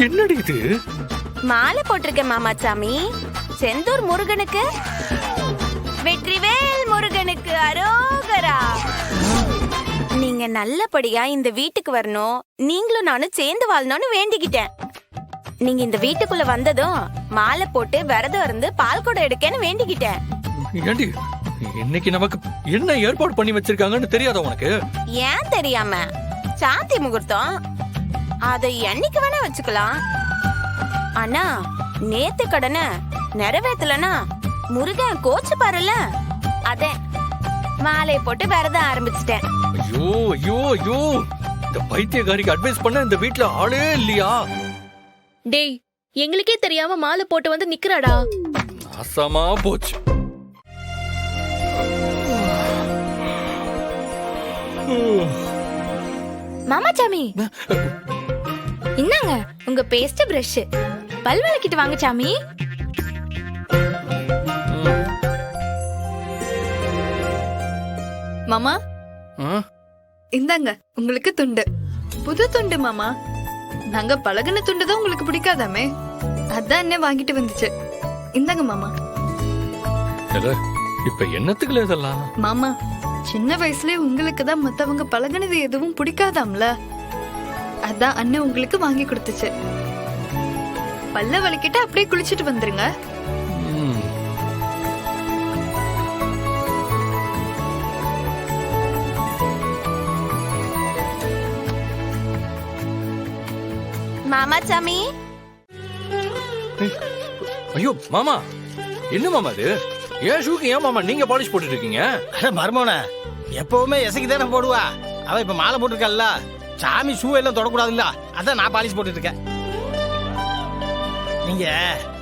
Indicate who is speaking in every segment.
Speaker 1: என்னடி இது?
Speaker 2: மாலை போட்டிருக்கேன் மாமாச்சாமி. செந்தூர் முருகனுக்கு, வெற்றிவேல் முருகனுக்கு அரோகரா. நீங்க நல்லபடியா இந்த வீட்டுக்கு வரணும், நீங்களும் நானும் சேர்ந்து வாழணும்னு வேண்டிக்கிட்டேன். நீங்க இந்த வீட்டுக்குள்ள வந்ததும் மாலை போட்டு விரதம் இருந்து பால் குடம் எடுக்கன்னு வேண்டிக்கிட்டேன்.
Speaker 1: ஏண்டி இன்னைக்கு நமக்கு என்ன ஏற்பாடு பண்ணி வச்சிருக்காங்கன்னு தெரியாத உனக்கு?
Speaker 2: ஏன் தெரியாம? சாந்தி முகூர்த்தம், அதை என்னைக்கு வேணா வச்சுக்கலாம். ஆனா நேத்து கடனை நிறைவேற்றலனா முருகன் கோச்சு பாருல, அதே மாலையை போட்டு விரதம் ஆரம்பிச்சிட்டேன்.
Speaker 1: ஐயோ ஐயோ ஐயோ, இந்த பைத்தியக்காரிக்கு அட்வைஸ் பண்ண இந்த வீட்ல ஆளே இல்லையா?
Speaker 3: டேய், எங்களுக்கே தெரியாம மாலை போட்டு வந்து நிக்கறாடா.
Speaker 1: நாசமா போச்சு.
Speaker 3: மாமாச்சாமி, இந்தாங்க உங்க பேஸ்ட் பிரஷ். பல் விளக்கிட்டு வாங்க சாமி.
Speaker 4: மாமா, இந்தாங்க உங்களுக்கு துண்டு. புது துண்டு மாமா. நாங்க பழகுன துண்டு தான் உங்களுக்கு பிடிக்காதாமே, அதான் என்ன வாங்கிட்டு வந்துச்சு. இந்தாங்க மாமா.
Speaker 1: இப்ப என்னத்துக்குல இதெல்லாம்?
Speaker 4: மாமா, சின்ன வயசுல உங்களுக்கு தான் மத்தவங்க பழகுனது எதுவும் பிடிக்காதாம்ல, அதான் அண்ணன் உங்களுக்கு வாங்கி கொடுத்துச்சு. பல்ல வலிக்கிட்டு அப்படியே குளிச்சிட்டு வந்துருங்க.
Speaker 2: மாமாச்சாமி.
Speaker 1: ஐயோ மாமா, என்ன மாமா இது? ஏன் ஷூக்கு ஏன் மாமா நீங்க பாலிஷ் போட்டுட்டு இருக்கீங்க?
Speaker 5: மருமோன எப்பவுமே எசைக்கு தானே போடுவா. அவ இப்ப மாலை போட்டுருக்கல்ல, சாமி ஷூ எல்லாம் தொடக்கூடாதுல்ல, அதான் நான் பாலிஷ் போட்டுட்டு இருக்கேன். நீங்க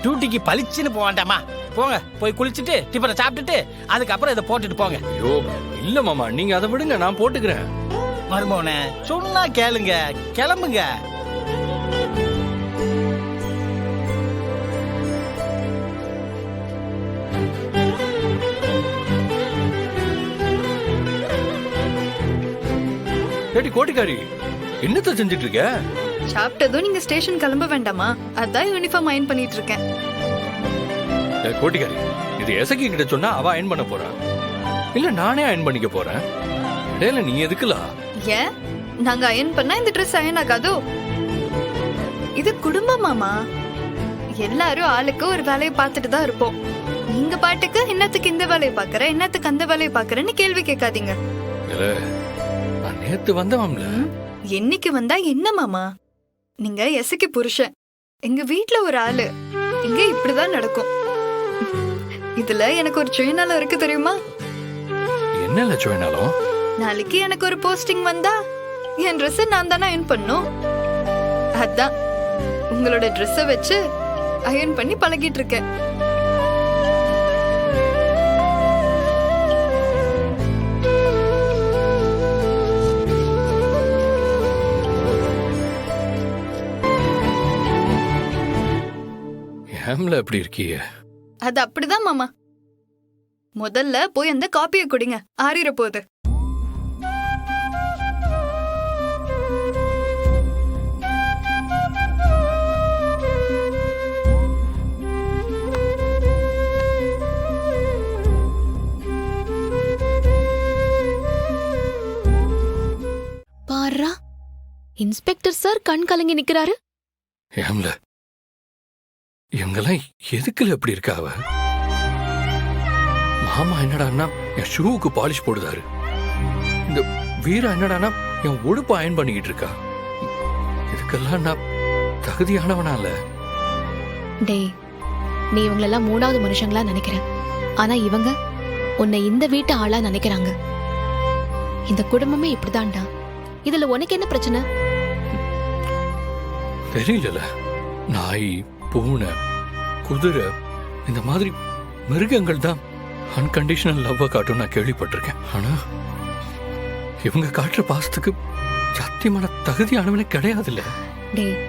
Speaker 5: டியூட்டிக்கு பளிச்சுன்னு போக வேண்டாமா? போங்க, போய் குளிச்சுட்டு டிஃபனை சாப்பிட்டுட்டு அதுக்கப்புறம் இதை போட்டுட்டு போங்க.
Speaker 1: ஐயோ இல்ல மாமா, நீங்க அதை விடுங்க, நான் போட்டுக்கிறேன்.
Speaker 5: மருமோன சொன்னா கேளுங்க, கிளம்புங்க.
Speaker 1: ஏடி கோட்டிக்காரி, என்னத்த செஞ்சுட்டு இருக்க?
Speaker 4: சாப்பிட்டதும் நீங்க ஸ்டேஷன் கிளம்ப வேண்டாமா, அதான் யூனிஃபார்ம் அயன் பண்ணிட்டு இருக்கேன்.
Speaker 1: கோட்டிக்காரி, இது எசக்கி கிட்ட சொன்னா அவ அயன் பண்ண போறா, இல்ல நானே அயன் பண்ணிக்க போறேன். இடையில நீ எதுக்குலாம்?
Speaker 4: ஏன் நாங்க அயன் பண்ணா இந்த ட்ரெஸ் அயன் ஆகாதோ? இது குடும்பம் மாமா, எல்லாரும் ஆளுக்கு ஒரு வேலையை பார்த்துட்டு தான் இருப்போம். நீங்க பாட்டுக்கு என்னத்துக்கு இந்த வேலையை பாக்குற, என்னத்துக்கு அந்த வேலையை பாக்குறேன்னு கேள்வி கேட்காதீங்க.
Speaker 1: நான் நேத்து வந்தவம்ல.
Speaker 4: என்னைக்கு வந்தா என்ன மாமா, நீங்க எசைக்கு புருஷன், எங்க வீட்ல ஒரு ஆளு, இங்க இப்படிதான் நடக்கும். இதுல எனக்கு ஒரு சுயநலம் இருக்கு தெரியுமா?
Speaker 1: என்ன சுயநலம்?
Speaker 4: நாளைக்கு எனக்கு ஒரு போஸ்டிங் வந்தா என் ட்ரெஸ் நான் தானே அயன் பண்ணும். அதான் உங்களோட ட்ரெஸ்ஸ வச்சு அயன் பண்ணி பழகிட்டு இருக்கேன்.
Speaker 1: ஏம்ல எப்படி இருக்கீங்க?
Speaker 4: அது அப்படிதான் மாமா. முதல்ல போய் அந்த காப்பியை குடிங்க, ஆறிற போகுது.
Speaker 3: பாரா, இன்ஸ்பெக்டர் சார் கண் கலங்கி நிக்கிறாரு.
Speaker 1: ஏம்ல இவங்கெல்லாம் எதுக்குல எப்படி இருக்காவ? மாமா என்னடான்னா என் ஷூவுக்கு பாலிஷ் போடுதாரு, இந்த வீரா என்னடான்னா என் உடுப்பு அயன் பண்ணிக்கிட்டு இருக்கா. இதுக்கெல்லாம் நான் தகுதியானவனா இல்ல.
Speaker 3: டேய், நீ இவங்களெல்லாம் மூணாவது மனுஷங்களா நினைக்கிற, ஆனா இவங்க உன்னை இந்த வீட்டு ஆளா நினைக்கிறாங்க. இந்த குடும்பமே இப்படிதான்டா. இதுல உனக்கு என்ன பிரச்சனை?
Speaker 1: தெரியல, நாய், பூனை, குதிரை, இந்த மாதிரி மிருகங்கள் தான் அன்கண்டிஷனல் லவ்வ காட்டும் நான் கேள்விப்பட்டிருக்கேன். ஆனா இவங்க காட்டுற பாசத்துக்கு சத்தியமான தகுதியானவனே கிடையாது இல்ல.
Speaker 3: டேய்,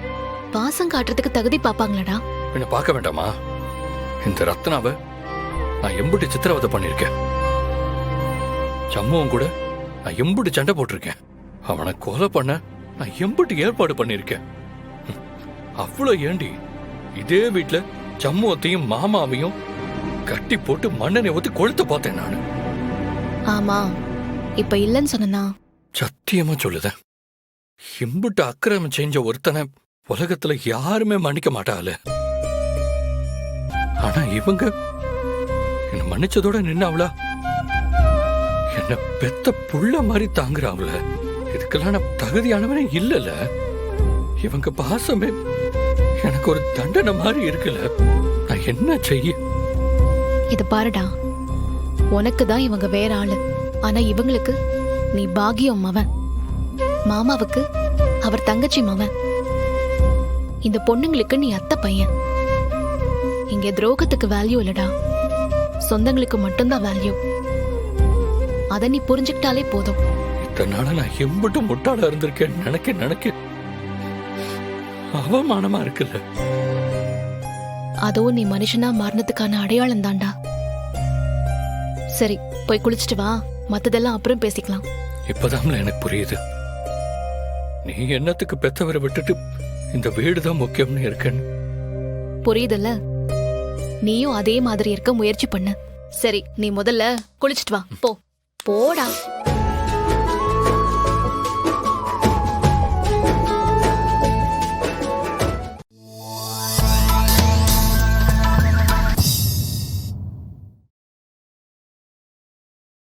Speaker 3: பாசம் காட்டுறதுக்கு தகுதி பாப்பாங்களடா.
Speaker 1: என்ன பார்க்க வேண்டாமா? இந்த ரத்னாவை நான் எம்புட்டு சித்திரவதை பண்ணிருக்கேன். சம்பவம் கூட நான் எம்புட்டு சண்டை போட்டிருக்கேன். அவனை கொலை பண்ண நான் எம்புட்டு ஏற்பாடு பண்ணிருக்கேன். அவ்வளோ ஏண்டி இதே வீட்டுல ஜம்முவத்தையும் மாமாவையும் கட்டி போட்டு மண்ணெண்ணெய் ஊத்தி கொளுத்த பார்த்தேன் நானு.
Speaker 3: ஆமா, இப்ப இல்லைன்னு சொன்னா
Speaker 1: சத்தியமா சொல்லுதேன், இம்புட்டு அக்கிரமம் செஞ்ச ஒருத்தனை உலகத்துல யாருமே மன்னிக்க மாட்டாள. ஆனா இவங்க என்ன மன்னிச்சதோட நின்னாவளா? என்ன பெத்த புள்ள மாதிரி தாங்குறாவள. இதுக்கெல்லாம் நான் தகுதியானவனே இல்லல. இவங்க பாசமே எனக்கு ஒரு தண்டனை மாதிரி இருக்குல்ல. நான் என்ன செய்ய?
Speaker 3: இது பாருடா, உனக்கு தான் இவங்க வேற ஆளு. ஆனா இவங்களுக்கு நீ பாகியம் மவன், மாமாவுக்கு அவர் தங்கச்சி மவன், இந்த பொண்ணுங்களுக்கு நீ அத்தை பையன். இங்க துரோகத்துக்கு வேல்யூ இல்லடா, சொந்தங்களுக்கு மட்டும்தான் வேல்யூ. அத நீ புரிஞ்சுக்கிட்டாலே போதும்.
Speaker 1: இத்தனை நாளா நான் எம்பிட்டு முட்டாளா இருந்திருக்கேன் நினைக்க அவமானமா இருக்குல்ல.
Speaker 3: அதுவும் நீ மனுஷனா மாறினதுக்கான அடையாளம் தான்டா. சரி, போய் குளிச்சுட்டு வா, மத்ததெல்லாம் அப்புறம் பேசிக்கலாம்.
Speaker 1: இப்பதான் எனக்கு புரியுது, நீ என்னத்துக்கு பெத்தவரை விட்டுட்டு இந்த வீடுதான் முக்கியம்னு இருக்கேன்னு.
Speaker 3: புரியுதுல்ல? நீயும் அதே மாதிரி இருக்க முயற்சி பண்ணு. சரி, நீ முதல்ல குளிச்சுட்டு வா. போடா.